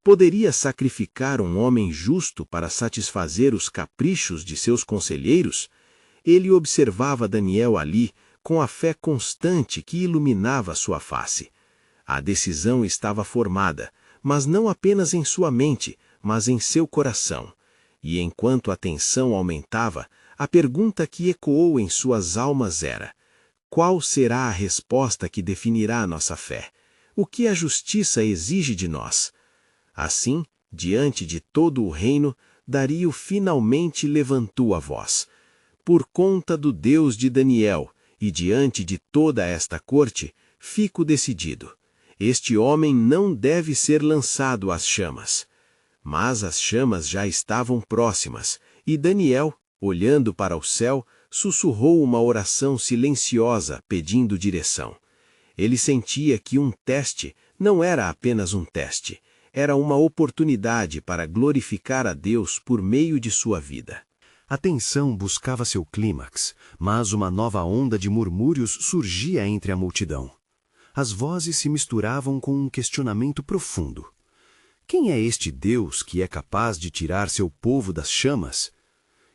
Poderia sacrificar um homem justo para satisfazer os caprichos de seus conselheiros? Ele observava Daniel ali, com a fé constante que iluminava sua face. A decisão estava formada, mas não apenas em sua mente, mas em seu coração. E enquanto a tensão aumentava, a pergunta que ecoou em suas almas era: qual será a resposta que definirá nossa fé? O que a justiça exige de nós? Assim, diante de todo o reino, Dario finalmente levantou a voz. Por conta do Deus de Daniel, e diante de toda esta corte, fico decidido. Este homem não deve ser lançado às chamas. Mas as chamas já estavam próximas, e Daniel, olhando para o céu, sussurrou uma oração silenciosa pedindo direção. Ele sentia que um teste não era apenas um teste, era uma oportunidade para glorificar a Deus por meio de sua vida. A tensão buscava seu clímax, mas uma nova onda de murmúrios surgia entre a multidão. As vozes se misturavam com um questionamento profundo. Quem é este Deus que é capaz de tirar seu povo das chamas?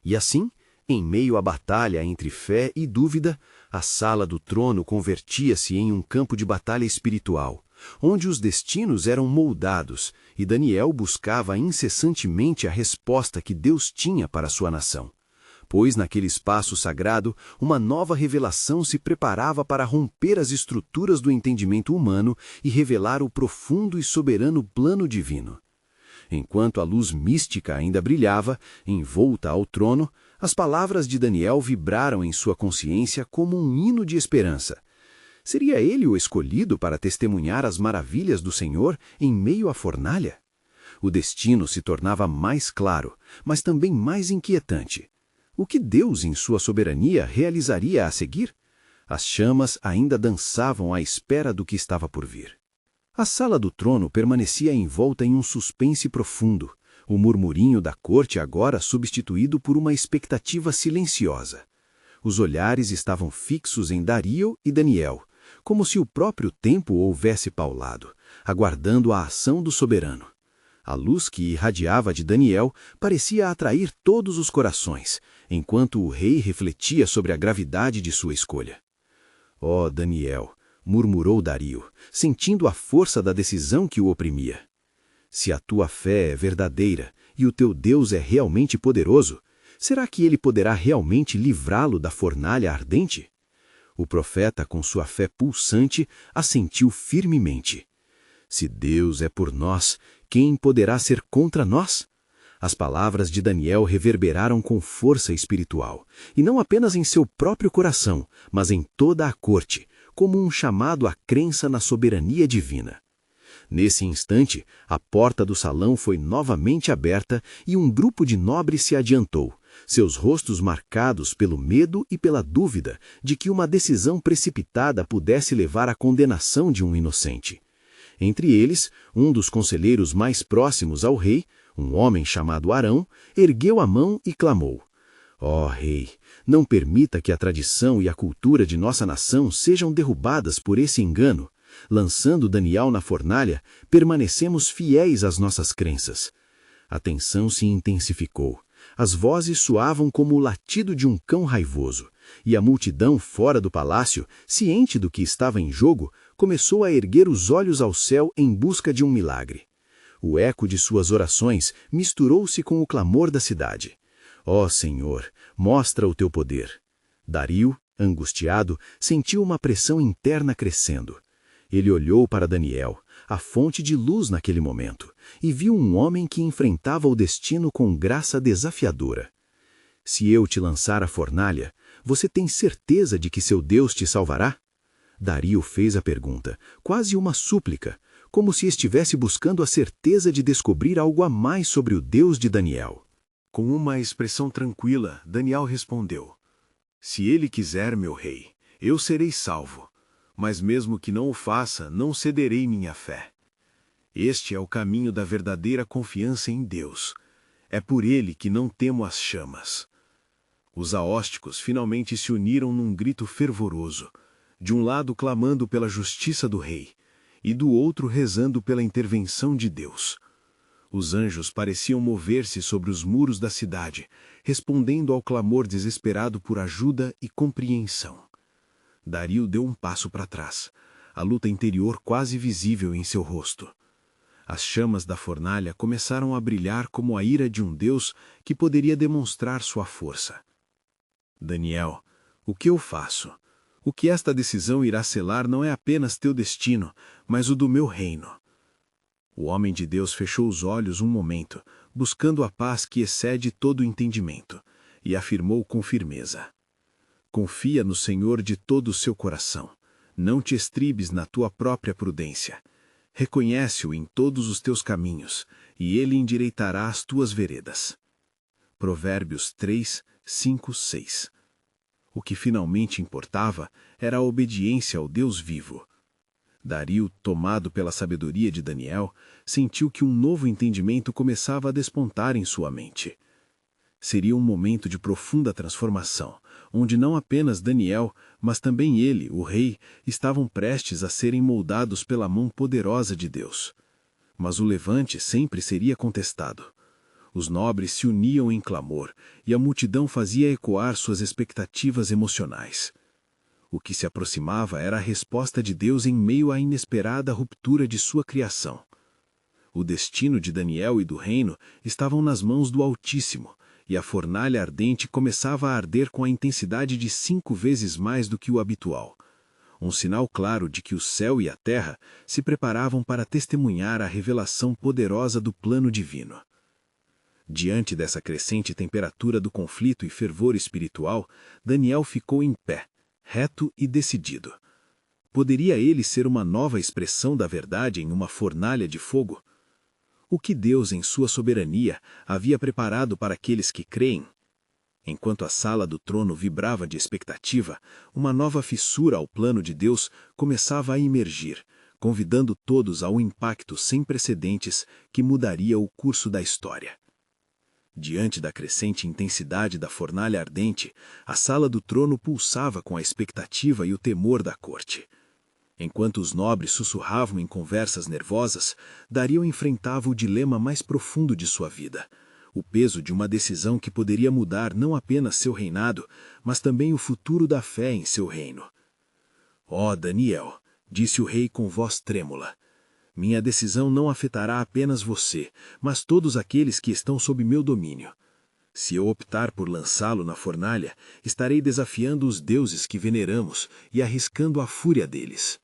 E assim, em meio à batalha entre fé e dúvida, a sala do trono convertia-se em um campo de batalha espiritual, onde os destinos eram moldados e Daniel buscava incessantemente a resposta que Deus tinha para sua nação. Pois naquele espaço sagrado, uma nova revelação se preparava para romper as estruturas do entendimento humano e revelar o profundo e soberano plano divino. Enquanto a luz mística ainda brilhava, envolta ao trono, as palavras de Daniel vibraram em sua consciência como um hino de esperança. Seria ele o escolhido para testemunhar as maravilhas do Senhor em meio à fornalha? O destino se tornava mais claro, mas também mais inquietante. O que Deus, em sua soberania, realizaria a seguir? As chamas ainda dançavam à espera do que estava por vir. A sala do trono permanecia envolta em um suspense profundo, o murmurinho da corte agora substituído por uma expectativa silenciosa. Os olhares estavam fixos em Dario e Daniel, como se o próprio tempo houvesse paulado, aguardando a ação do soberano. A luz que irradiava de Daniel parecia atrair todos os corações, enquanto o rei refletia sobre a gravidade de sua escolha. «Ó Daniel», murmurou Dario, sentindo a força da decisão que o oprimia. «Se a tua fé é verdadeira e o teu Deus é realmente poderoso, será que ele poderá realmente livrá-lo da fornalha ardente?» O profeta, com sua fé pulsante, assentiu firmemente. «Se Deus é por nós, quem poderá ser contra nós?» As palavras de Daniel reverberaram com força espiritual, e não apenas em seu próprio coração, mas em toda a corte, como um chamado à crença na soberania divina. Nesse instante, a porta do salão foi novamente aberta e um grupo de nobres se adiantou, seus rostos marcados pelo medo e pela dúvida de que uma decisão precipitada pudesse levar à condenação de um inocente. Entre eles, um dos conselheiros mais próximos ao rei, um homem chamado Arão, ergueu a mão e clamou: «Ó rei, não permita que a tradição e a cultura de nossa nação sejam derrubadas por esse engano. Lançando Daniel na fornalha, permanecemos fiéis às nossas crenças». A tensão se intensificou. As vozes soavam como o latido de um cão raivoso, e a multidão fora do palácio, ciente do que estava em jogo, começou a erguer os olhos ao céu em busca de um milagre. O eco de suas orações misturou-se com o clamor da cidade. «Ó Senhor, mostra o teu poder». Dario, angustiado, sentiu uma pressão interna crescendo. Ele olhou para Daniel, a fonte de luz naquele momento, e viu um homem que enfrentava o destino com graça desafiadora. «Se eu te lançar à fornalha, você tem certeza de que seu Deus te salvará?» Dario fez a pergunta, quase uma súplica, como se estivesse buscando a certeza de descobrir algo a mais sobre o Deus de Daniel. Com uma expressão tranquila, Daniel respondeu: «Se ele quiser, meu rei, eu serei salvo. Mas mesmo que não o faça, não cederei minha fé. Este é o caminho da verdadeira confiança em Deus. É por ele que não temo as chamas». Os aósticos finalmente se uniram num grito fervoroso, de um lado clamando pela justiça do rei, e do outro rezando pela intervenção de Deus. Os anjos pareciam mover-se sobre os muros da cidade, respondendo ao clamor desesperado por ajuda e compreensão. Dario deu um passo para trás, a luta interior quase visível em seu rosto. As chamas da fornalha começaram a brilhar como a ira de um Deus que poderia demonstrar sua força. «Daniel, o que eu faço? O que esta decisão irá selar não é apenas teu destino, mas o do meu reino». O homem de Deus fechou os olhos um momento, buscando a paz que excede todo o entendimento, e afirmou com firmeza: «Confia no Senhor de todo o seu coração. Não te estribes na tua própria prudência. Reconhece-o em todos os teus caminhos, e ele endireitará as tuas veredas». Provérbios 3, 5, 6. O que finalmente importava era a obediência ao Deus vivo. Dario, tomado pela sabedoria de Daniel, sentiu que um novo entendimento começava a despontar em sua mente. Seria um momento de profunda transformação, onde não apenas Daniel, mas também ele, o rei, estavam prestes a serem moldados pela mão poderosa de Deus. Mas o levante sempre seria contestado. Os nobres se uniam em clamor, e a multidão fazia ecoar suas expectativas emocionais. O que se aproximava era a resposta de Deus em meio à inesperada ruptura de sua criação. O destino de Daniel e do reino estavam nas mãos do Altíssimo, e a fornalha ardente começava a arder com a intensidade de 5 vezes mais do que o habitual. Um sinal claro de que o céu e a terra se preparavam para testemunhar a revelação poderosa do plano divino. Diante dessa crescente temperatura do conflito e fervor espiritual, Daniel ficou em pé, reto e decidido. Poderia ele ser uma nova expressão da verdade em uma fornalha de fogo? O que Deus, em sua soberania, havia preparado para aqueles que creem? Enquanto a sala do trono vibrava de expectativa, uma nova fissura ao plano de Deus começava a emergir, convidando todos ao impacto sem precedentes que mudaria o curso da história. Diante da crescente intensidade da fornalha ardente, a sala do trono pulsava com a expectativa e o temor da corte. Enquanto os nobres sussurravam em conversas nervosas, Dario enfrentava o dilema mais profundo de sua vida, o peso de uma decisão que poderia mudar não apenas seu reinado, mas também o futuro da fé em seu reino. «Ó Daniel», disse o rei com voz trêmula, «minha decisão não afetará apenas você, mas todos aqueles que estão sob meu domínio. Se eu optar por lançá-lo na fornalha, estarei desafiando os deuses que veneramos e arriscando a fúria deles».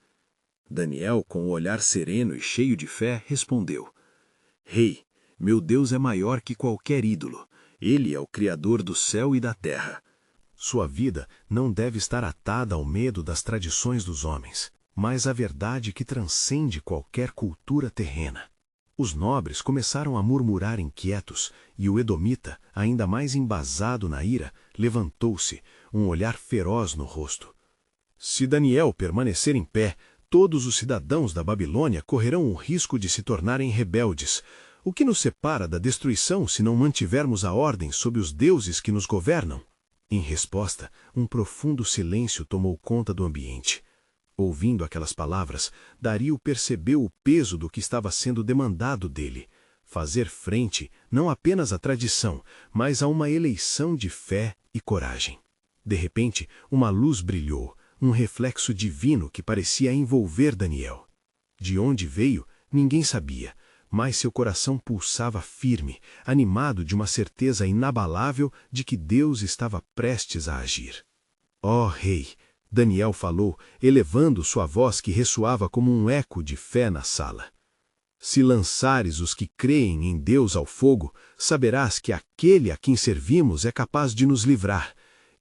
Daniel, com o olhar sereno e cheio de fé, respondeu: «Rei, meu Deus é maior que qualquer ídolo. Ele é o Criador do céu e da terra. Sua vida não deve estar atada ao medo das tradições dos homens, mas à verdade que transcende qualquer cultura terrena». Os nobres começaram a murmurar inquietos, e o edomita, ainda mais embasado na ira, levantou-se, um olhar feroz no rosto. «Se Daniel permanecer em pé, todos os cidadãos da Babilônia correrão o risco de se tornarem rebeldes. O que nos separa da destruição se não mantivermos a ordem sob os deuses que nos governam?» Em resposta, um profundo silêncio tomou conta do ambiente. Ouvindo aquelas palavras, Dario percebeu o peso do que estava sendo demandado dele. Fazer frente não apenas à tradição, mas a uma eleição de fé e coragem. De repente, uma luz brilhou, um reflexo divino que parecia envolver Daniel. De onde veio, ninguém sabia, mas seu coração pulsava firme, animado de uma certeza inabalável de que Deus estava prestes a agir. «Ó rei», Daniel falou, elevando sua voz que ressoava como um eco de fé na sala. «Se lançares os que creem em Deus ao fogo, saberás que aquele a quem servimos é capaz de nos livrar.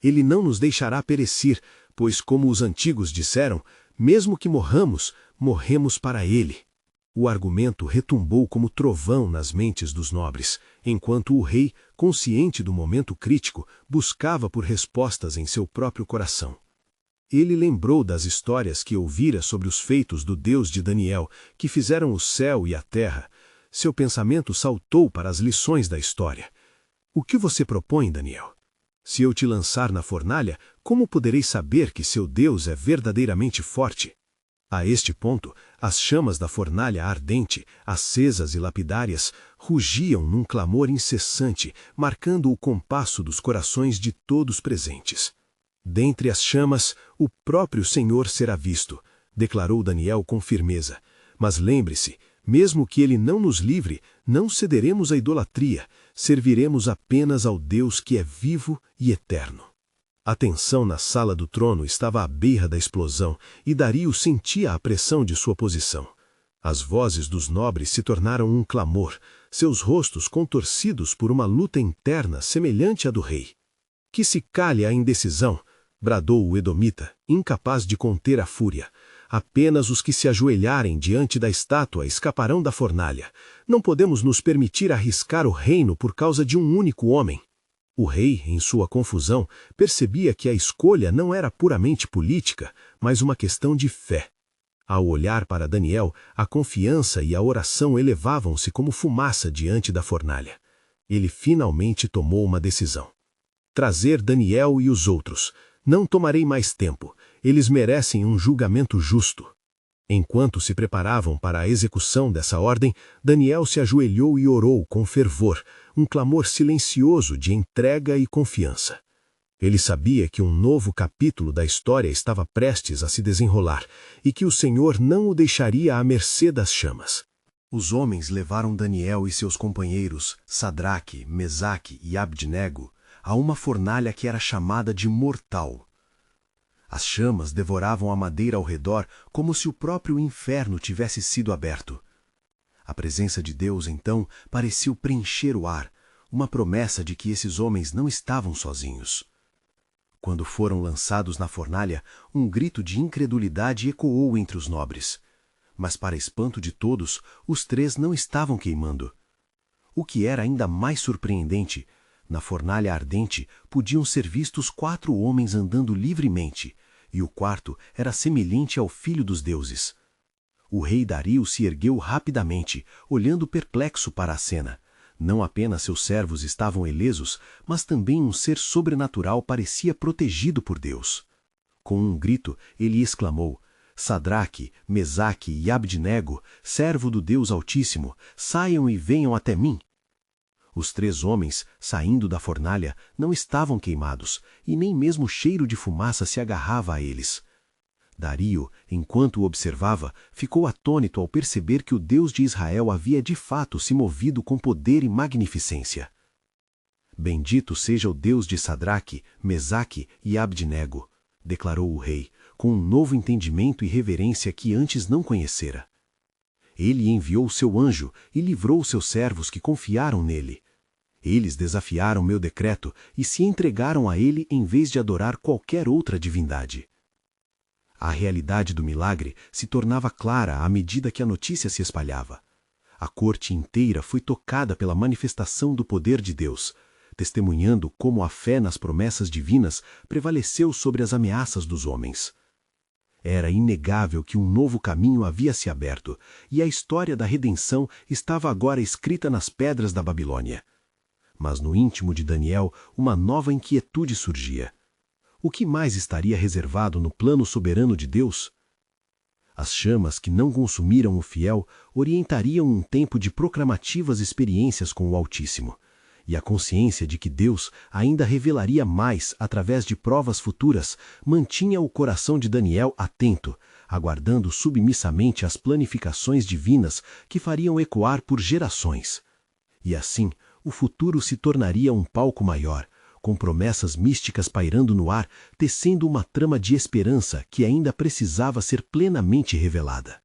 Ele não nos deixará perecer, pois, como os antigos disseram, mesmo que morramos, morremos para ele». O argumento retumbou como trovão nas mentes dos nobres, enquanto o rei, consciente do momento crítico, buscava por respostas em seu próprio coração. Ele lembrou das histórias que ouvira sobre os feitos do Deus de Daniel, que fizeram o céu e a terra. Seu pensamento saltou para as lições da história. «O que você propõe, Daniel? Se eu te lançar na fornalha, como poderei saber que seu Deus é verdadeiramente forte?» A este ponto, as chamas da fornalha ardente, acesas e lapidárias, rugiam num clamor incessante, marcando o compasso dos corações de todos presentes. «Dentre as chamas, o próprio Senhor será visto», declarou Daniel com firmeza. «Mas lembre-se, mesmo que ele não nos livre, não cederemos à idolatria, serviremos apenas ao Deus que é vivo e eterno». A tensão na sala do trono estava à beira da explosão, e Dario sentia a pressão de sua posição. As vozes dos nobres se tornaram um clamor, seus rostos contorcidos por uma luta interna semelhante à do rei. «Que se cale a indecisão», bradou o edomita, incapaz de conter a fúria. «Apenas os que se ajoelharem diante da estátua escaparão da fornalha. Não podemos nos permitir arriscar o reino por causa de um único homem». O rei, em sua confusão, percebia que a escolha não era puramente política, mas uma questão de fé. Ao olhar para Daniel, a confiança e a oração elevavam-se como fumaça diante da fornalha. Ele finalmente tomou uma decisão. Trazer Daniel e os outros. Não tomarei mais tempo. Eles merecem um julgamento justo. Enquanto se preparavam para a execução dessa ordem, Daniel se ajoelhou e orou com fervor, um clamor silencioso de entrega e confiança. Ele sabia que um novo capítulo da história estava prestes a se desenrolar e que o Senhor não o deixaria à mercê das chamas. Os homens levaram Daniel e seus companheiros, Sadraque, Mesaque e Abdnego, a uma fornalha que era chamada de Mortal. As chamas devoravam a madeira ao redor como se o próprio inferno tivesse sido aberto. A presença de Deus, então, pareceu preencher o ar, uma promessa de que esses homens não estavam sozinhos. Quando foram lançados na fornalha, um grito de incredulidade ecoou entre os nobres. Mas, para espanto de todos, os 3 não estavam queimando. O que era ainda mais surpreendente, na fornalha ardente podiam ser vistos 4 homens andando livremente, e o quarto era semelhante ao filho dos deuses. O rei Dario se ergueu rapidamente, olhando perplexo para a cena. Não apenas seus servos estavam ilesos, mas também um ser sobrenatural parecia protegido por Deus. Com um grito, ele exclamou: Sadraque, Mesaque e Abdnego, servo do Deus Altíssimo, saiam e venham até mim. Os 3 homens, saindo da fornalha, não estavam queimados, e nem mesmo cheiro de fumaça se agarrava a eles. Dario, enquanto o observava, ficou atônito ao perceber que o Deus de Israel havia de fato se movido com poder e magnificência. Bendito seja o Deus de Sadraque, Mesaque e Abdnego, declarou o rei, com um novo entendimento e reverência que antes não conhecera. Ele enviou seu anjo e livrou seus servos que confiaram nele. Eles desafiaram meu decreto e se entregaram a ele em vez de adorar qualquer outra divindade. A realidade do milagre se tornava clara à medida que a notícia se espalhava. A corte inteira foi tocada pela manifestação do poder de Deus, testemunhando como a fé nas promessas divinas prevaleceu sobre as ameaças dos homens. Era inegável que um novo caminho havia se aberto, e a história da redenção estava agora escrita nas pedras da Babilônia. Mas no íntimo de Daniel, uma nova inquietude surgia. O que mais estaria reservado no plano soberano de Deus? As chamas que não consumiram o fiel orientariam um tempo de proclamativas experiências com o Altíssimo, e a consciência de que Deus ainda revelaria mais através de provas futuras mantinha o coração de Daniel atento, aguardando submissamente as planificações divinas que fariam ecoar por gerações. E assim, o futuro se tornaria um palco maior, com promessas místicas pairando no ar, tecendo uma trama de esperança que ainda precisava ser plenamente revelada.